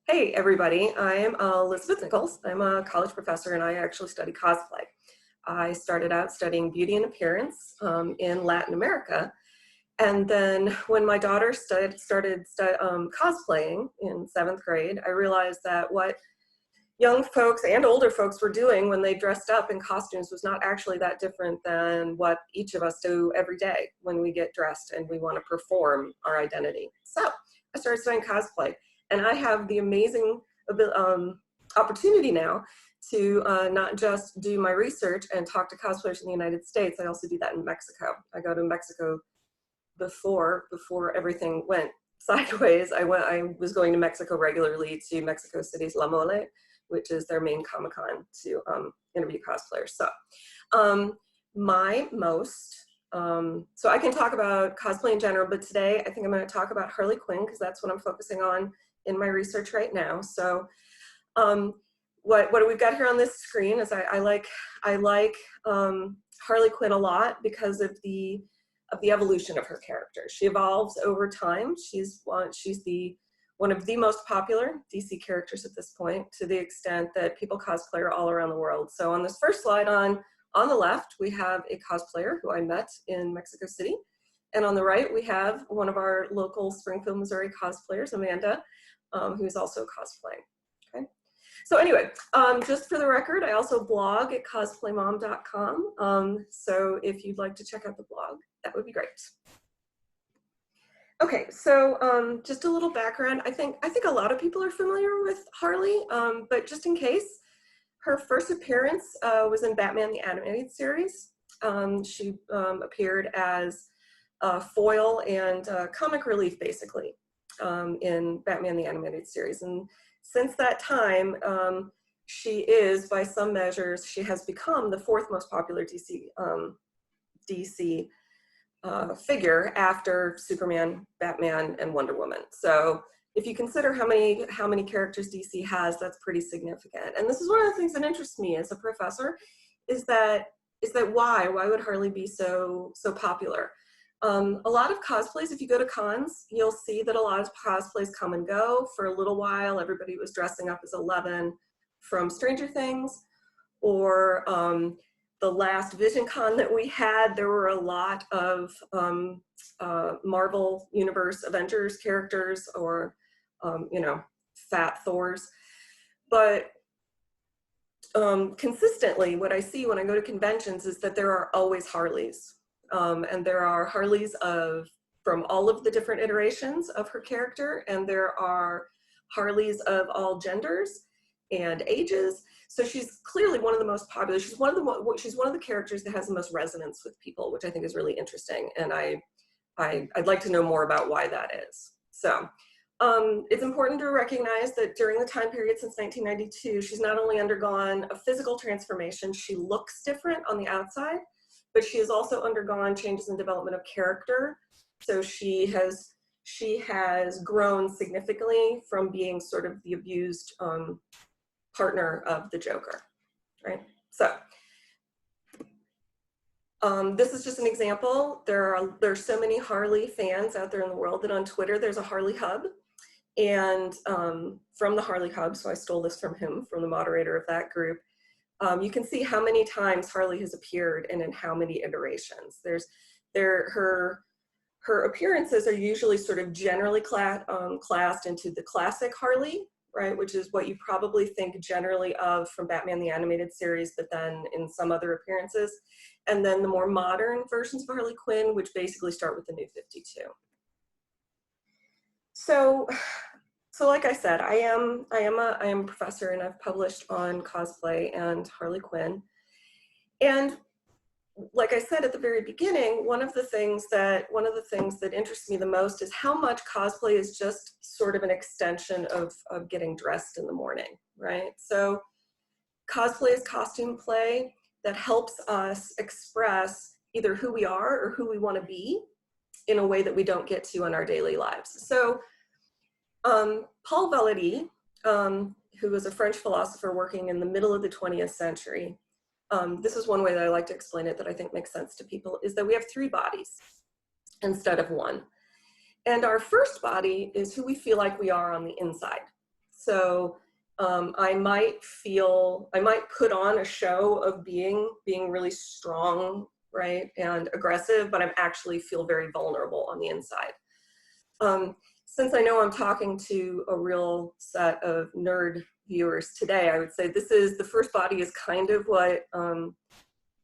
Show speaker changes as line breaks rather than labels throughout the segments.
Hey everybody, I'm Elizabeth Nichols. I'm a college professor and I actually study cosplay. I started out studying beauty and appearance in Latin America. And then when my daughter started cosplaying in 7th grade, I realized that what young folks and older folks were doing when they dressed up in costumes was not actually that different than what each of us do every day when we get dressed and we want to perform our identity. So I started studying cosplay, and I have the amazing opportunity now to not just do my research and talk to cosplayers in the United States, I also do that in Mexico. I go to Mexico before everything went sideways. I was going to Mexico regularly, to Mexico City's La Mole, which is their main Comic-Con, to interview cosplayers. So so I can talk about cosplay in general, but today I think I'm going to talk about Harley Quinn because that's what I'm focusing on in my research right now. So what we've got here on this screen is I like Harley Quinn a lot because of the evolution of her character. She evolves over time. She's one of the most popular DC characters at this point, to the extent that people cosplay her all around the world. So on this first slide on the left, we have a cosplayer who I met in Mexico City. And on the right, we have one of our local Springfield, Missouri cosplayers, Amanda, who's also cosplaying. Okay. So anyway, just for the record, I also blog at cosplaymom.com. So if you'd like to check out the blog, that would be great. Okay, so just a little background. I think a lot of people are familiar with Harley, but just in case, her first appearance was in Batman the Animated Series. She appeared as a foil and comic relief, basically, in Batman the Animated Series. And since that time, she is, by some measures, she has become the 4th most popular DC figure after Superman, Batman, and Wonder Woman. So if you consider how many characters DC has, that's pretty significant. And this is one of the things that interests me as a professor, is that why would Harley be so popular? A lot of cosplays, if you go to cons, you'll see that a lot of cosplays come and go. For a little while, everybody was dressing up as Eleven from Stranger Things, or the last Visioncon that we had, there were a lot of Marvel Universe Avengers characters, or Fat Thors. But consistently, what I see when I go to conventions is that there are always Harleys. And there are Harleys from all of the different iterations of her character, and there are Harleys of all genders and ages. So she's clearly one of the most popular. She's one of the characters that has the most resonance with people, which I think is really interesting. And I'd like to know more about why that is. So it's important to recognize that during the time period since 1992, she's not only undergone a physical transformation, she looks different on the outside, but she has also undergone changes in development of character. So she has grown significantly from being sort of the abused partner of the Joker, right? So this is just an example. There's so many Harley fans out there in the world that on Twitter there's a Harley Hub, and from the Harley Hub, so I stole this from him, from the moderator of that group. You can see how many times Harley has appeared and in how many iterations. Her appearances are usually sort of generally classed into the classic Harley, right, which is what you probably think generally of from Batman the Animated Series, but then in some other appearances. And then the more modern versions of Harley Quinn, which basically start with the New 52. So like I said, I am a professor, and I've published on cosplay and Harley Quinn. And like I said at the very beginning, one of the things that interests me the most is how much cosplay is just sort of an extension of getting dressed in the morning, right? So cosplay is costume play that helps us express either who we are or who we want to be in a way that we don't get to in our daily lives. So Paul Valéry, who was a French philosopher working in the middle of the 20th century, this is one way that I like to explain it that I think makes sense to people, is that we have 3 bodies instead of 1. And our first body is who we feel like we are on the inside. So I might put on a show of being really strong, right, and aggressive, but I actually feel very vulnerable on the inside. Since I know I'm talking to a real set of nerd viewers today, I would say the first body is kind of what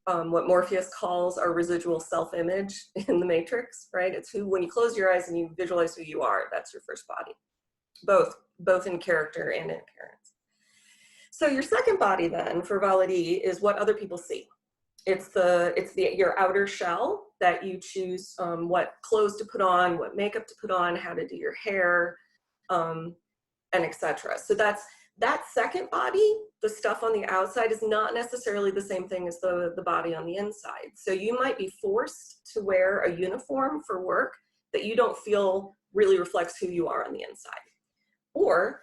Morpheus calls our residual self-image in the Matrix, right? It's when you close your eyes and you visualize who you are, that's your first body, both in character and in appearance. So your second body then for Validie is what other people see. It's your outer shell that you choose what clothes to put on, what makeup to put on, how to do your hair, and etc. So that second body, the stuff on the outside, is not necessarily the same thing as the body on the inside. So you might be forced to wear a uniform for work that you don't feel really reflects who you are on the inside. Or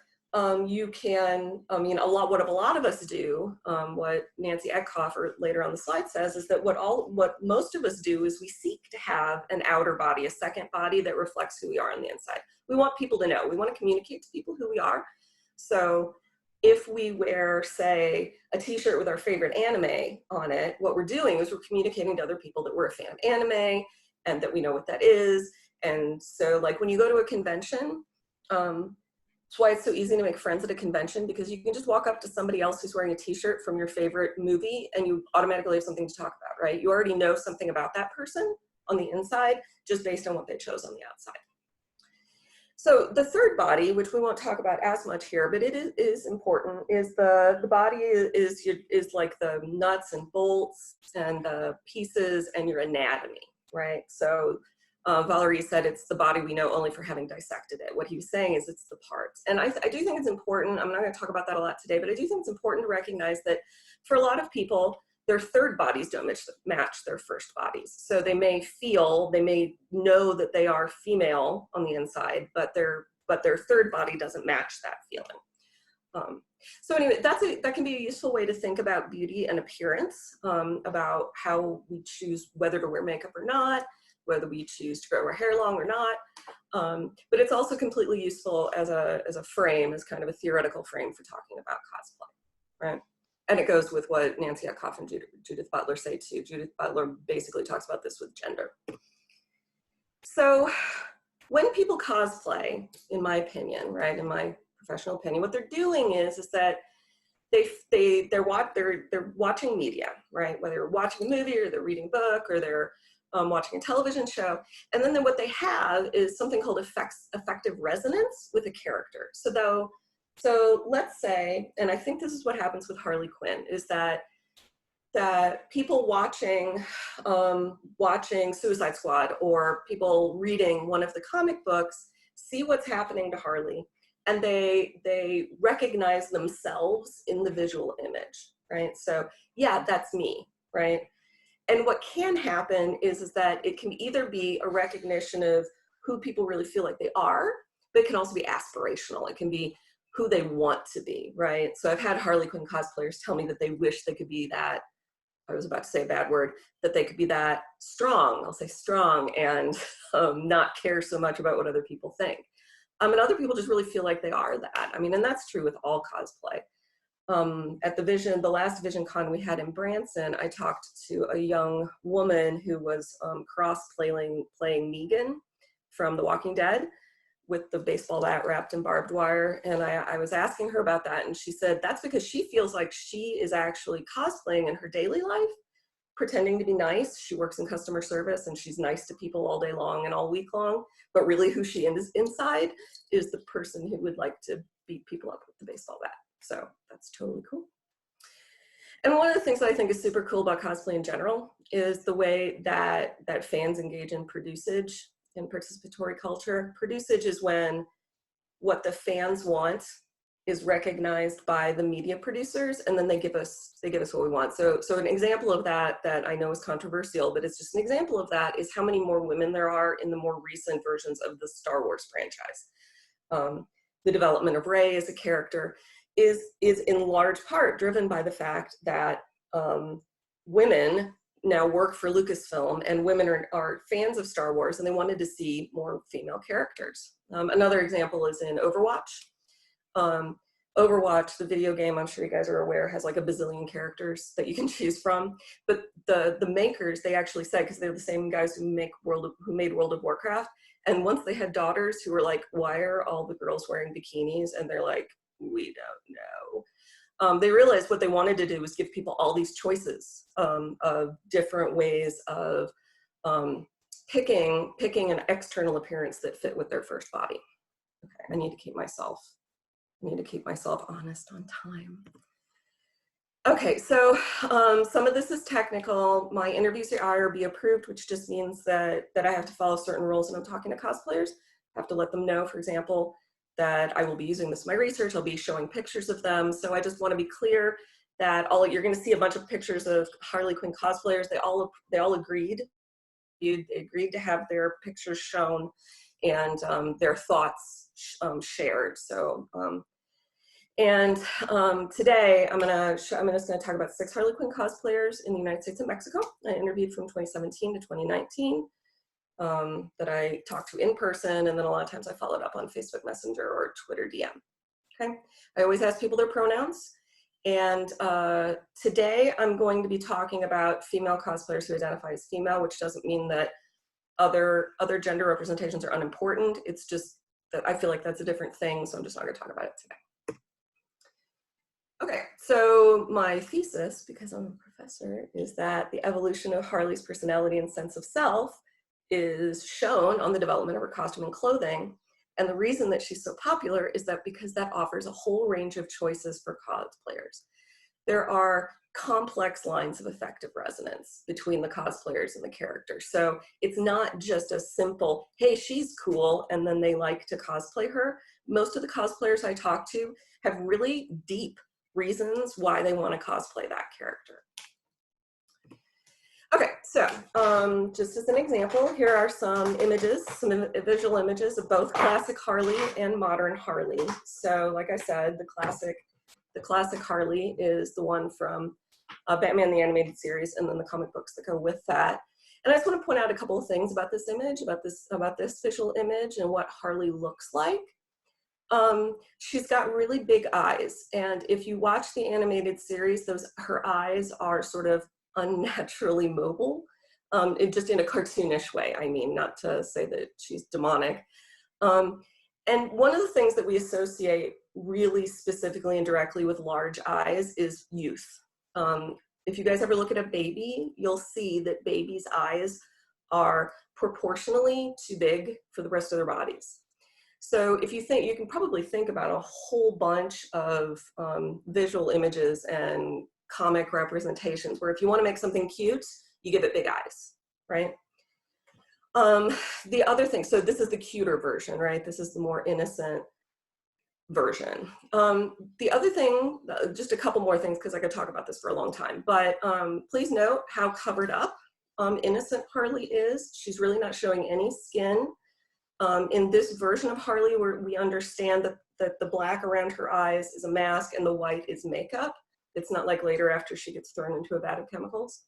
you can, what a lot of us do, what Nancy Epochs or later on the slide says, is that what most of us do is we seek to have an outer body, a second body that reflects who we are on the inside. We want people to know. We want to communicate to people who we are. So if we wear, say, a t-shirt with our favorite anime on it, what we're doing is we're communicating to other people that we're a fan of anime and that we know what that is. And so like when you go to a convention, that's why it's so easy to make friends at a convention, because you can just walk up to somebody else who's wearing a t-shirt from your favorite movie and you automatically have something to talk about, right? You already know something about that person on the inside just based on what they chose on the outside. So the third body, which we won't talk about as much here, but it is important, is the body is like the nuts and bolts and the pieces and your anatomy, right? So Valerie said it's the body we know only for having dissected it. What he was saying is it's the parts. And I do think it's important, I'm not gonna talk about that a lot today, but I do think it's important to recognize that for a lot of people, their third bodies don't match their first bodies. So they may know that they are female on the inside, but their third body doesn't match that feeling. So anyway, that can be a useful way to think about beauty and appearance, about how we choose whether to wear makeup or not, whether we choose to grow our hair long or not. But it's also completely useful as a frame, as kind of a theoretical frame for talking about cosplay, right? And it goes with what Nancy Epochs and Judith Butler say too. Judith Butler basically talks about this with gender. So when people cosplay, in my opinion, right, in my professional opinion, what they're doing is that they're watching media, right? Whether they're watching a movie or they're reading a book or they're watching a television show. And then what they have is something called affective resonance with a character. So let's say, and I think this is what happens with Harley Quinn, is that people watching Suicide Squad or people reading one of the comic books see what's happening to Harley, and they recognize themselves in the visual image, right? So yeah, that's me, right? And what can happen is that it can either be a recognition of who people really feel like they are, but it can also be aspirational. It can be who they want to be, right? So I've had Harley Quinn cosplayers tell me that they wish they could be that, I was about to say a bad word, that they could be that strong, I'll say strong, and not care so much about what other people think. And other people just really feel like they are that. I mean, and that's true with all cosplay. At the last Visioncon we had in Branson, I talked to a young woman who was playing Negan from The Walking Dead with the baseball bat wrapped in barbed wire. And I was asking her about that, and she said that's because she feels like she is actually cosplaying in her daily life, pretending to be nice. She works in customer service and she's nice to people all day long and all week long, but really who she is inside is the person who would like to beat people up with the baseball bat. So that's totally cool. And one of the things that I think is super cool about cosplay in general is the way that fans engage in producage and participatory culture. Producage is when what the fans want is recognized by the media producers, and then they give us what we want. So an example of that I know is controversial, but it's just an example of that, is how many more women there are in the more recent versions of the Star Wars franchise. The development of Rey as a character is in large part driven by the fact that women now work for Lucasfilm, and women are fans of Star Wars, and they wanted to see more female characters. Another example is in Overwatch. Overwatch, the video game, I'm sure you guys are aware, has like a bazillion characters that you can choose from. But the makers, they actually said, because they're the same guys who made World of Warcraft, and once they had daughters who were like, why are all the girls wearing bikinis? And they're like, we don't know. They realized what they wanted to do was give people all these choices of different ways of picking an external appearance that fit with their first body. Okay, I need to keep myself honest on time. Okay, so some of this is technical. My interviews are IRB approved, which just means that I have to follow certain rules when I'm talking to cosplayers. I have to let them know, for example, that I will be using this in my research. I'll be showing pictures of them. So I just want to be clear that you're going to see a bunch of pictures of Harley Quinn cosplayers. They all agreed. They agreed to have their pictures shown and their thoughts shared. So today I'm just going to talk about 6 Harley Quinn cosplayers in the United States and Mexico. I interviewed from 2017 to 2019 that I talked to in person, and then a lot of times I followed up on Facebook Messenger or Twitter DM. Okay, I always ask people their pronouns, and today I'm going to be talking about female cosplayers who identify as female, which doesn't mean that other gender representations are unimportant. It's just that I feel like that's a different thing, so I'm just not going to talk about it today. Okay, so my thesis, because I'm a professor, is that the evolution of Harley's personality and sense of self is shown on the development of her costume and clothing. And the reason that she's so popular is that because that offers a whole range of choices for cosplayers. There are complex lines of affective resonance between the cosplayers and the character. So it's not just a simple, hey, she's cool, and then they like to cosplay her. Most of the cosplayers I talk to have really deep reasons why they want to cosplay that character. Okay, so just as an example, here are some images, some visual images of both classic Harley and modern Harley. So like I said, the classic Harley is the one from Batman the Animated Series, and then the comic books that go with that. And I just want to point out a couple of things about this image, about this visual image and what Harley looks like. She's got really big eyes, and if you watch the animated series, her eyes are sort of unnaturally mobile, just in a cartoonish way. I mean, not to say that she's demonic. And one of the things that we associate really specifically and directly with large eyes is youth. If you guys ever look at a baby, you'll see that babies' eyes are proportionally too big for the rest of their bodies. So if you think, you can probably think about a whole bunch of visual images and comic representations where if you want to make something cute, you give it big eyes, right? The other thing, so this is the cuter version, right? This is the more innocent version. The other thing, just a couple more things because I could talk about this for a long time, but please note how covered up innocent Harley is. She's really not showing any skin. In this version of Harley, we understand that the black around her eyes is a mask and the white is makeup. It's not like later after she gets thrown into a vat of chemicals.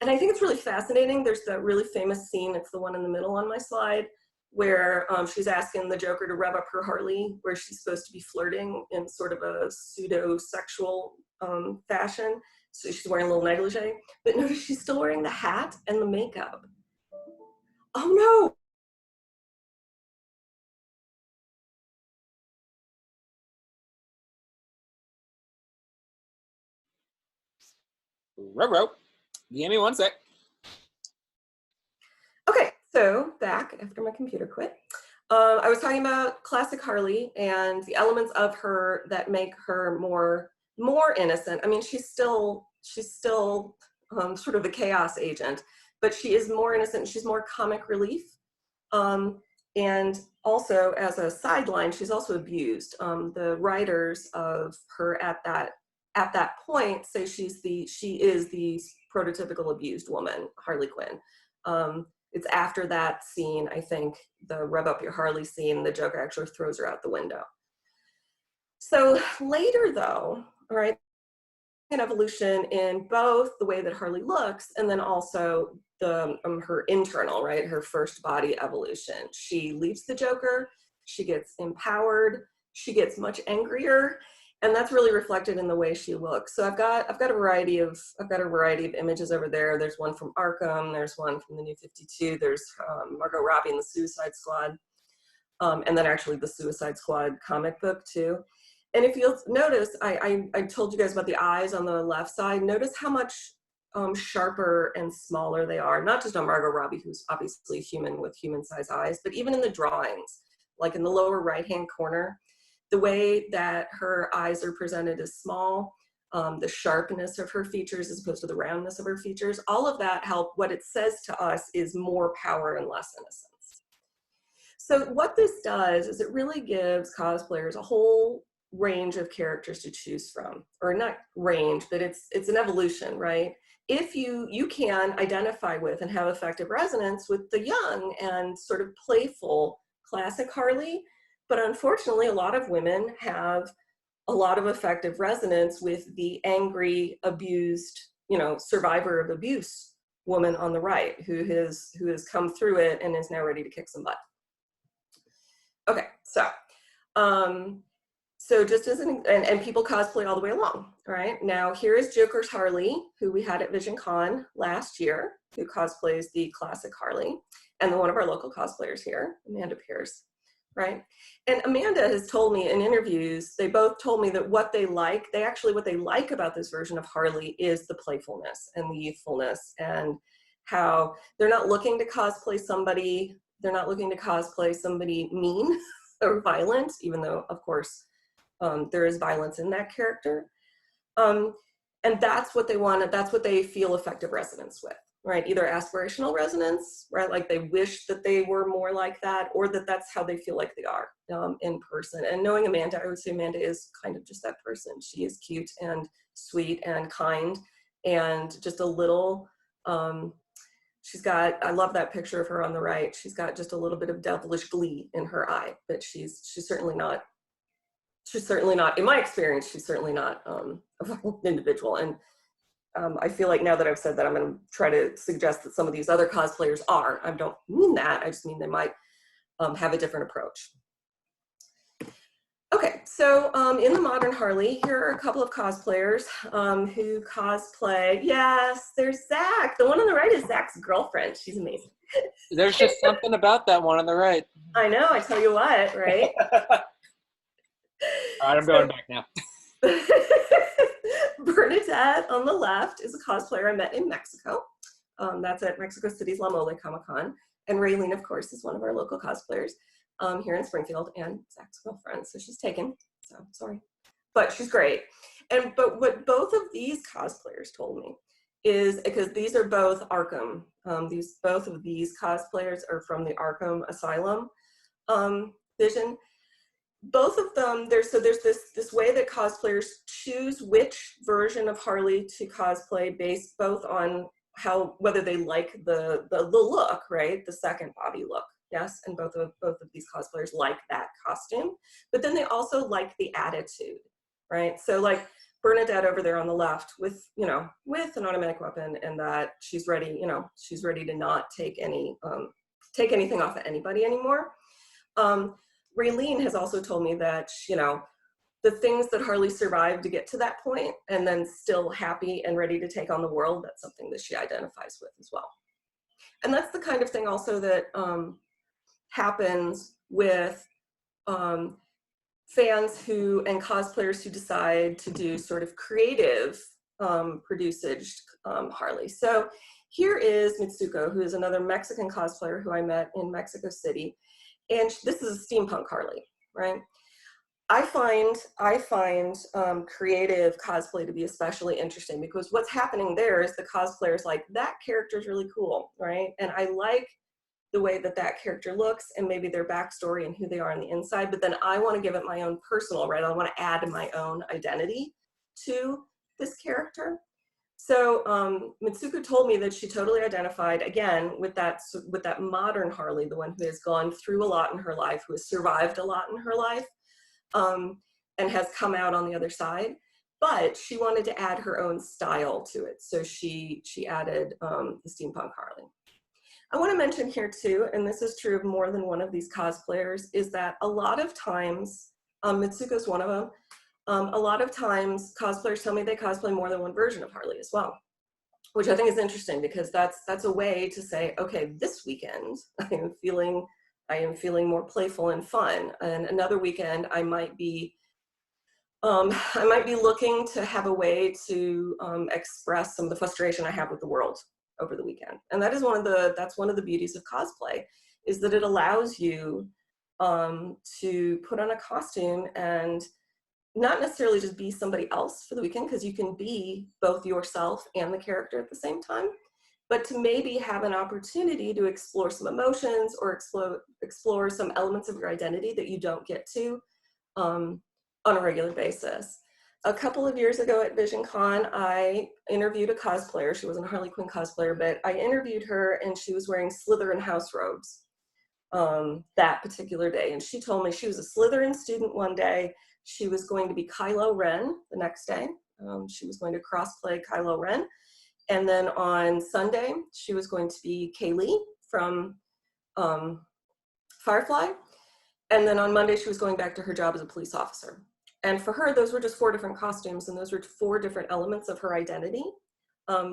And I think it's really fascinating. There's that really famous scene, it's the one in the middle on my slide, where she's asking the Joker to rev up her Harley, where she's supposed to be flirting in sort of a pseudo-sexual fashion. So she's wearing a little negligee, but notice she's still wearing the hat and the makeup. Oh no!
Ruh-roh. Give me one sec.
Okay, so back after my computer quit. I was talking about classic Harley and the elements of her that make her more innocent. I mean, she's still sort of a chaos agent, but she is more innocent. She's more comic relief. And also, as a sideline, she's also abused. The writers of her at that point say she is the prototypical abused woman, Harley Quinn. It's after that scene, I think, the rev up your Harley scene, the Joker actually throws her out the window. So later though, all right, an evolution in both the way that Harley looks and then also her internal, right, her first body evolution. She leaves the Joker, she gets empowered, she gets much angrier, And that's really reflected in the way she looks. So I've got a variety of images over there. There's one from Arkham. There's one from the New 52. There's Margot Robbie in the Suicide Squad, and then actually the Suicide Squad comic book too. And if you'll notice, I told you guys about the eyes on the left side. Notice how much sharper and smaller they are. Not just on Margot Robbie, who's obviously human with human-sized eyes, but even in the drawings, like in the lower right-hand corner. The way that her eyes are presented is small, the sharpness of her features as opposed to the roundness of her features, all of that help. What it says to us is more power and less innocence. So what this does is it really gives cosplayers a whole range of characters to choose from, or not range, but it's an evolution, right? If you can identify with and have affective resonance with the young and sort of playful classic Harley, but unfortunately, a lot of women have a lot of affective resonance with the angry, abused, survivor of abuse woman on the right, who has come through it and is now ready to kick some butt. Okay, so just as and people cosplay all the way along, right? Now here is Joker's Harley, who we had at Visioncon last year, who cosplays the classic Harley, and then one of our local cosplayers here, Amanda Pierce. Right. And Amanda has told me in interviews, they both told me that what they like about this version of Harley is the playfulness and the youthfulness, and how they're not looking to cosplay somebody mean or violent, even though, of course, there is violence in that character. And that's what they want, that's what they feel affective resonance with. Right, either aspirational resonance, right, like they wish that they were more like that, or that's how they feel like they are in person. And knowing Amanda, I would say Amanda is kind of just that person. She is cute and sweet and kind, and just a little, she's got, I love that picture of her on the right. She's got just a little bit of devilish glee in her eye, but she's certainly not, in my experience, she's certainly not a violent individual. And I feel like now that I've said that, I'm going to try to suggest that some of these other cosplayers are. I don't mean that. I just mean they might have a different approach. Okay, so in the modern Harley, here are a couple of cosplayers who cosplay. Yes, there's Zach. The one on the right is Zach's girlfriend. She's amazing.
There's just something about that one on the right.
I know, I tell you what, right?
All right, I'm going back now.
Bernadette on the left is a cosplayer I met in Mexico. That's at Mexico City's La Mole Comic-Con. And Raylene, of course, is one of our local cosplayers here in Springfield, and Zach's girlfriend. So she's taken, so sorry. But she's great. But what both of these cosplayers told me is, because these are both Arkham, both of these cosplayers are from the Arkham Asylum Vision. Both of them, there's this way that cosplayers choose which version of Harley to cosplay based both on whether they like the look, right, the second body look, yes, and both of these cosplayers like that costume, but then they also like the attitude, right? So like Bernadette over there on the left with an automatic weapon, and that she's ready to not take anything off of anybody anymore. Raylene has also told me that, the things that Harley survived to get to that point, and then still happy and ready to take on the world, that's something that she identifies with as well. And that's the kind of thing also that happens with fans and cosplayers who decide to do sort of creative Produsaged Harley. So here is Mitsuko, who is another Mexican cosplayer who I met in Mexico City. And this is a steampunk Harley, right? I find creative cosplay to be especially interesting, because what's happening there is the cosplayer's like, that character is really cool, right? And I like the way that character looks and maybe their backstory and who they are on the inside, but then I want to give it my own personal, right? I want to add my own identity to this character. So Mitsuko told me that she totally identified, again, with that modern Harley, the one who has gone through a lot in her life, who has survived a lot in her life, and has come out on the other side. But she wanted to add her own style to it. So she added the steampunk Harley. I want to mention here too, and this is true of more than one of these cosplayers, is that a lot of times, Mitsuko's one of them, A lot of times cosplayers tell me they cosplay more than one version of Harley as well, which I think is interesting because that's a way to say, okay, this weekend I am feeling more playful and fun, and another weekend I might be looking to have a way to express some of the frustration I have with the world over the weekend. And that's one of the beauties of cosplay, is that it allows you to put on a costume and not necessarily just be somebody else for the weekend, because you can be both yourself and the character at the same time, but to maybe have an opportunity to explore some emotions or explore some elements of your identity that you don't get to on a regular basis. A couple of years ago at Visioncon, I interviewed a cosplayer. She wasn't a Harley Quinn cosplayer, but I interviewed her and she was wearing Slytherin house robes that particular day. And she told me she was a Slytherin student one day. She was going to be Kylo Ren the next day. She was going to crossplay Kylo Ren. And then on Sunday, she was going to be Kaylee from Firefly. And then on Monday, she was going back to her job as a police officer. And for her, those were just 4 different costumes, and those were 4 different elements of her identity,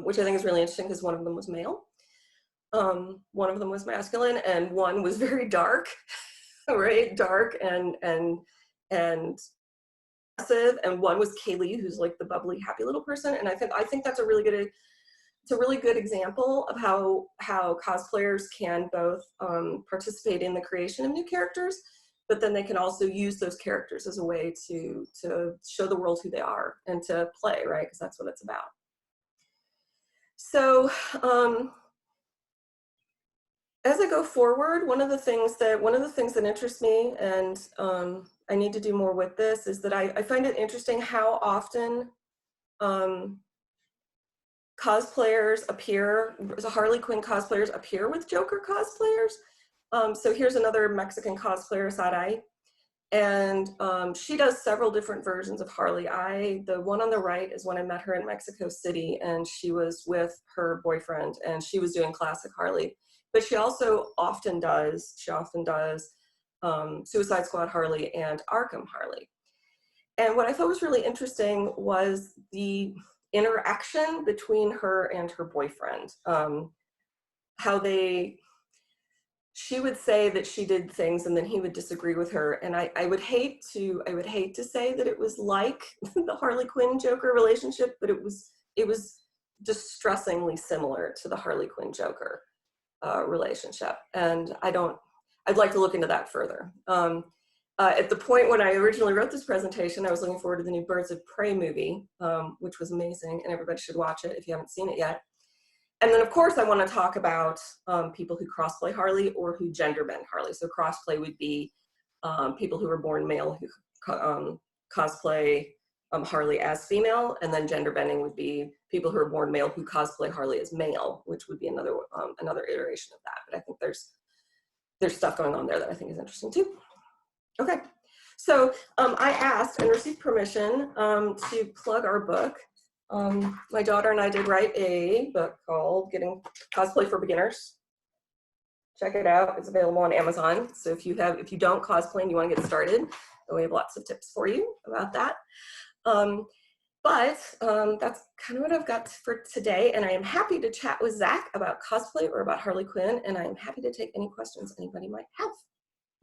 which I think is really interesting because one of them was male, one of them was masculine, and one was very dark, right? Dark and aggressive, and one was Kaylee, who's like the bubbly, happy little person. And I think that's a really good example of how cosplayers can both participate in the creation of new characters, but then they can also use those characters as a way to show the world who they are and to play, right? Because that's what it's about. So as I go forward, one of the things that interests me, and I need to do more with this, is that I find it interesting how often cosplayers appear, Harley Quinn cosplayers appear with Joker cosplayers. So here's another Mexican cosplayer, Saray, and she does several different versions of Harley. The one on the right is when I met her in Mexico City, and she was with her boyfriend, and she was doing classic Harley. But she also often does Suicide Squad Harley and Arkham Harley. And what I thought was really interesting was the interaction between her and her boyfriend. She would say that she did things and then he would disagree with her. And I would hate to say that it was like the Harley Quinn Joker relationship, but it was distressingly similar to the Harley Quinn Joker relationship. And I'd like to look into that further. At the point when I originally wrote this presentation, I was looking forward to the new Birds of Prey movie, which was amazing, and everybody should watch it if you haven't seen it yet. And then, of course, I want to talk about people who crossplay Harley or who gender bend Harley. So crossplay would be people who are born male who cosplay Harley as female, and then gender bending would be people who are born male who cosplay Harley as male, which would be another iteration of that. But I think there's stuff going on there that I think is interesting too. Okay, so I asked and received permission to plug our book. My daughter and I did write a book called Getting Cosplay for Beginners. Check it out. It's available on Amazon. So if you don't cosplay and you want to get started, we have lots of tips for you about that. But that's kind of what I've got for today. And I am happy to chat with Zach about cosplay or about Harley Quinn. And I am happy to take any questions anybody might have.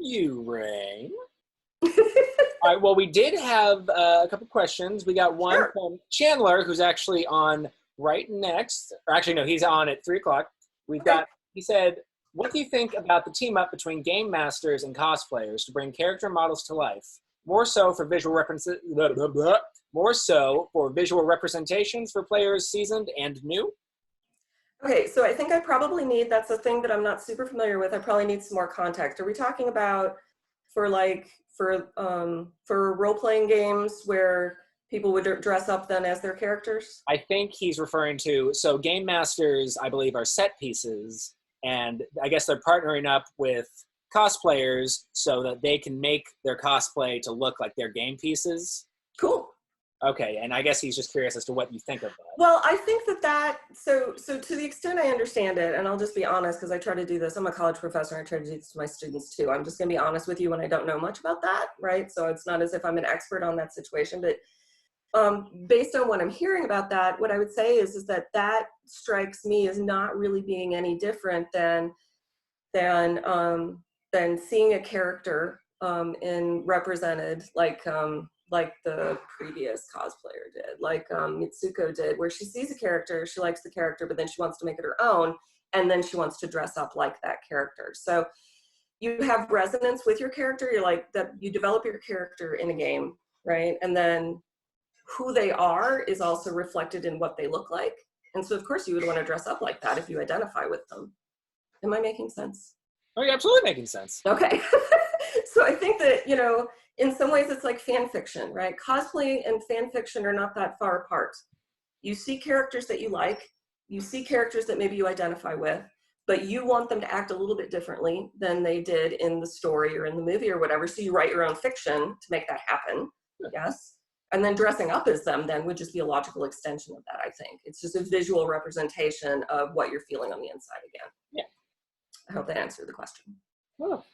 You ring. All right, well, we did have a couple questions. We got one from Chandler, who's actually on right next. Or actually, no, he's on at 3 o'clock. He said, what do you think about the team up between game masters and cosplayers to bring character models to life? More so for visual representations for players seasoned and new?
Okay, so I think that's a thing that I'm not super familiar with. I probably need some more context. Are we talking about for role-playing games where people would dress up then as their characters?
I think he's referring to, so game masters, I believe, are set pieces, and I guess they're partnering up with cosplayers so that they can make their cosplay to look like their game pieces.
Cool.
Okay, and I guess he's just curious as to what you think of that.
Well, I think so to the extent I understand it, and I'll just be honest because I try to do this. I'm a college professor and I try to do this to my students too. I'm just going to be honest with you when I don't know much about that, right? So it's not as if I'm an expert on that situation, but based on what I'm hearing about that, what I would say is that strikes me as not really being any different than seeing a character represented like the previous cosplayer did, like Mitsuko did, where she sees a character, she likes the character, but then she wants to make it her own, and then she wants to dress up like that character. So you have resonance with your character. You're like that. You develop your character in a game, right? And then who they are is also reflected in what they look like. And so, of course, you would want to dress up like that if you identify with them. Am I making sense?
Oh, you're absolutely making sense.
Okay. So I think that, in some ways it's like fan fiction, right? Cosplay and fan fiction are not that far apart. You see characters that you like, you see characters that maybe you identify with, but you want them to act a little bit differently than they did in the story or in the movie or whatever. So you write your own fiction to make that happen. Yes. And then dressing up as them then would just be a logical extension of that, I think. It's just a visual representation of what you're feeling on the inside again.
Yeah.
I hope that answered the question.
Oh.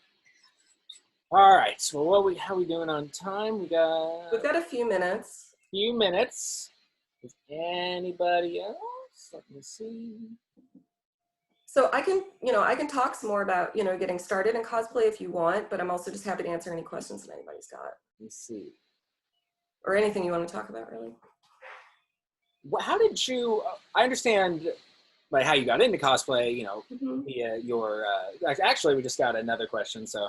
All right. So how are we doing on time? We've got
a few minutes.
Is anybody else? Let me see.
So I can talk some more about, getting started in cosplay if you want, but I'm also just happy to answer any questions that anybody's got.
Let's see.
Or anything you want to talk about, really.
How did you, I understand like how you got into cosplay, via your, actually we just got another question, so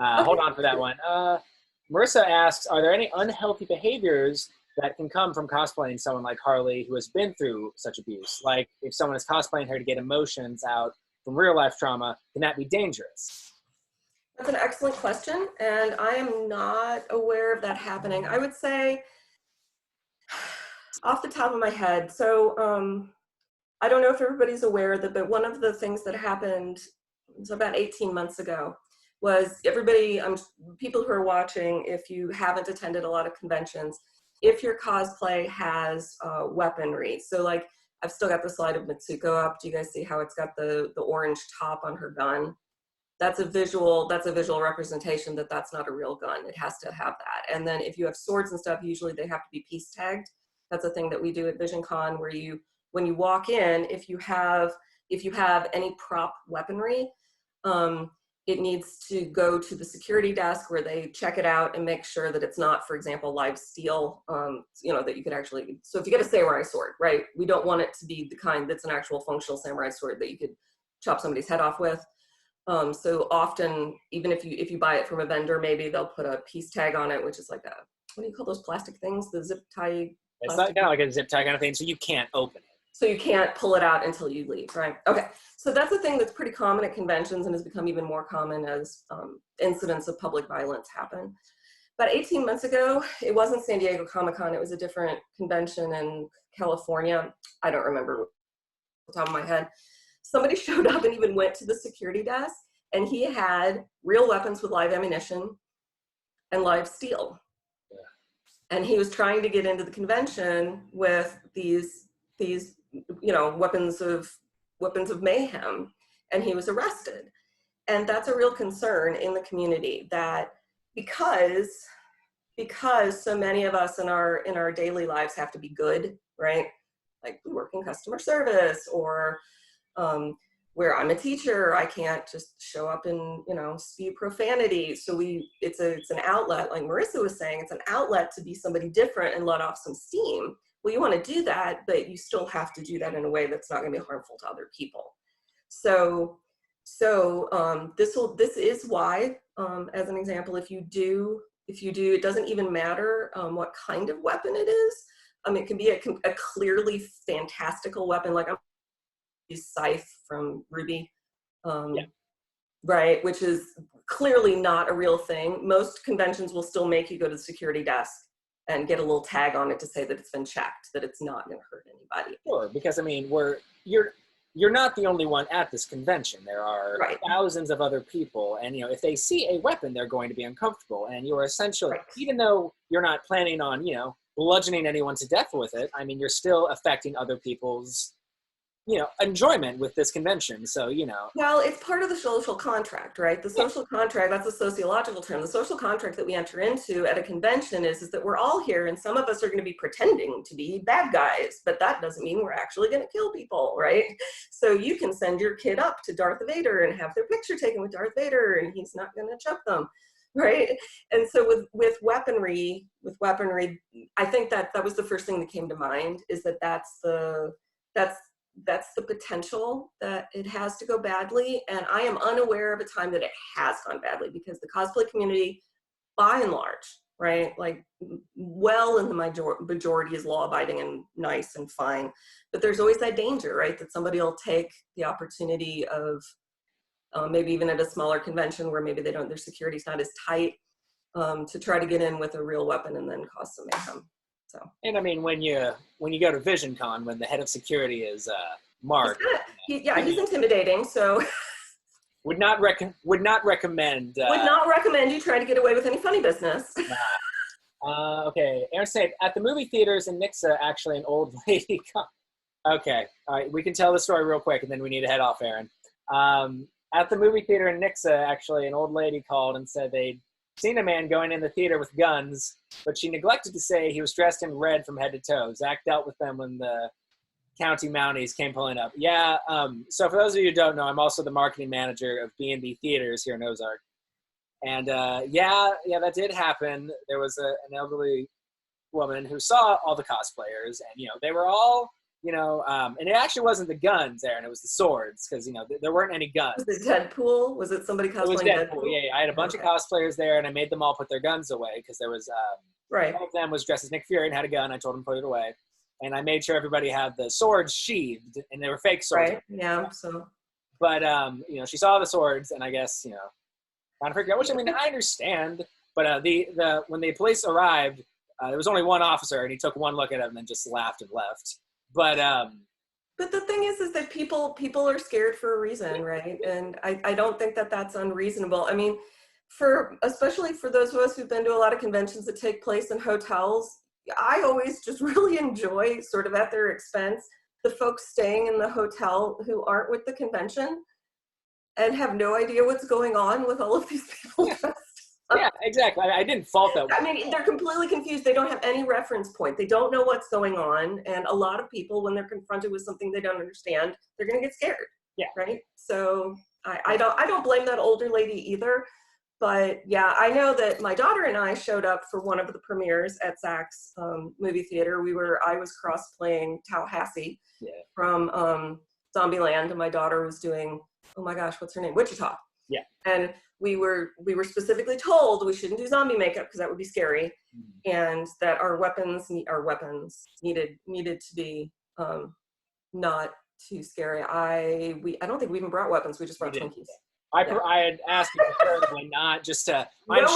Okay.
Hold on for that one. Marissa asks, are there any unhealthy behaviors that can come from cosplaying someone like Harley who has been through such abuse? Like if someone is cosplaying her to get emotions out from real life trauma, can that be dangerous?
That's an excellent question, and I am not aware of that happening. I would say, off the top of my head, so I don't know if everybody's aware of that, but one of the things that happened was about 18 months ago was people who are watching, if you haven't attended a lot of conventions, if your cosplay has weaponry, so like I've still got the slide of Mitsuko up. Do you guys see how it's got the orange top on her gun? That's a visual representation that that's not a real gun. It has to have that. And then if you have swords and stuff, usually they have to be piece tagged. That's a thing that we do at Visioncon, where when you walk in, if you have any prop weaponry, it needs to go to the security desk where they check it out and make sure that it's not, for example, live steel, that you could actually, so if you get a samurai sword, right? We don't want it to be the kind that's an actual functional samurai sword that you could chop somebody's head off with. So often, even if you buy it from a vendor, maybe they'll put a piece tag on it, which is like what do you call those plastic things? The zip tie?
It's not kind of like a zip tie kind of thing, so you can't open it.
So you can't pull it out until you leave, right? Okay, so that's a thing that's pretty common at conventions and has become even more common as incidents of public violence happen. About 18 months ago, it wasn't San Diego Comic-Con, it was a different convention in California. I don't remember off the top of my head. Somebody showed up and even went to the security desk, and he had real weapons with live ammunition and live steel. Yeah. And he was trying to get into the convention with these weapons of mayhem, and he was arrested. And that's a real concern in the community, that because so many of us in our daily lives have to be good, right? Like we work in customer service, or where I'm a teacher, I can't just show up and spew profanity. So it's an outlet, like Marissa was saying, it's an outlet to be somebody different and let off some steam. Well, you want to do that, but you still have to do that in a way that's not going to be harmful to other people. So this is why, as an example, if you do, it doesn't even matter what kind of weapon it is. It can be a clearly fantastical weapon, like I'm use Scythe from Ruby, right, which is clearly not a real thing. Most conventions will still make you go to the security desk and get a little tag on it to say that it's been checked, that it's not going to hurt anybody.
Sure, because you're not the only one at this convention. There are thousands of other people, and if they see a weapon, they're going to be uncomfortable. And you're essentially, even though you're not planning on bludgeoning anyone to death with it. I mean, you're still affecting other people's, enjoyment with this convention. So,
Well, it's part of the social contract, right? The social contract, that's a sociological term. The social contract that we enter into at a convention is that we're all here, and some of us are going to be pretending to be bad guys, but that doesn't mean we're actually going to kill people, right? So you can send your kid up to Darth Vader and have their picture taken with Darth Vader, and he's not going to choke them, right? And so with weaponry, I think that was the first thing that came to mind, is that's the potential that it has to go badly. And I am unaware of a time that it has gone badly, because the cosplay community, by and large, right, like well in the majority is law-abiding and nice and fine. But there's always that danger, right, that somebody will take the opportunity of maybe even at a smaller convention where maybe their security's not as tight, to try to get in with a real weapon and then cause some mayhem. So.
And I mean, when you go to Visioncon, when the head of security is Mark,
he's intimidating. So
would not recommend.
Would not recommend you try to get away with any funny business.
Okay, Aaron said at the movie theaters in Nixa, actually, an old lady. Okay, all right, we can tell the story real quick, and then we need to head off, Aaron. At the movie theater in Nixa, actually, an old lady called and said they'd seen a man going in the theater with guns, but she neglected to say he was dressed in red from head to toe. Zach dealt with them when the county Mounties came pulling up. Yeah, so for those of you who don't know, I'm also the marketing manager of B&B Theaters here in Ozark. And yeah, that did happen. There was an elderly woman who saw all the cosplayers, and, they were all, and it actually wasn't the guns, Aaron, it was the swords, because, there weren't any guns.
Was it Deadpool? Was it somebody cosplaying? It was
Deadpool. Yeah, I had a bunch of cosplayers there, and I made them all put their guns away, because there was,
right.
One of them was dressed as Nick Fury and had a gun. I told him to put it away. And I made sure everybody had the swords sheathed, and they were fake swords.
Right, yeah, so.
But, she saw the swords, and I guess, trying to figure out, which, I mean, I understand, but when the police arrived, there was only one officer, and he took one look at him and then just laughed and left. But
the thing is that people are scared for a reason, right? And I don't think that that's unreasonable. I mean, especially for those of us who've been to a lot of conventions that take place in hotels, I always just really enjoy, sort of at their expense, the folks staying in the hotel who aren't with the convention and have no idea what's going on with all of these people.
Yeah, exactly. I didn't fault that.
I mean, they're completely confused. They don't have any reference point. They don't know what's going on. And a lot of people, when they're confronted with something they don't understand, they're going to get scared.
Yeah.
Right. So I don't blame that older lady either. But yeah, I know that my daughter and I showed up for one of the premieres at Zach's movie theater. I was cosplaying Tallahassee from Zombieland, and my daughter was doing, oh my gosh, what's her name? Wichita.
Yeah.
And we were specifically told we shouldn't do zombie makeup because that would be scary, and that our weapons needed to be not too scary. I don't think we even brought weapons. We just brought Twinkies.
I had asked you preferably not, just to.
Weapons.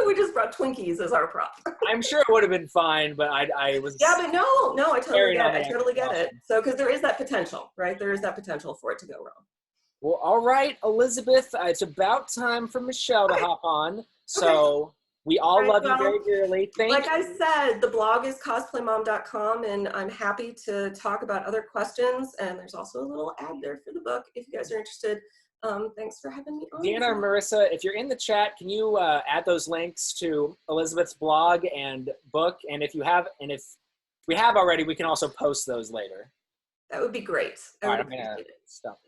We just brought Twinkies as our prop.
I'm sure it would have been fine, but I was.
Yeah, but no, I totally get it. So, because there is that potential, right? There is that potential for it to go wrong.
Well, all right, Elizabeth, it's about time for Michelle to hop on. So we all love you very dearly. Thank you.
Like I said, the blog is cosplaymom.com, and I'm happy to talk about other questions. And there's also a little ad there for the book if you guys are interested. Thanks for having me on.
Deanna or Marissa, if you're in the chat, can you add those links to Elizabeth's blog and book? And if we have already, we can also post those later.
That would be great.
All right, I'm going to stop.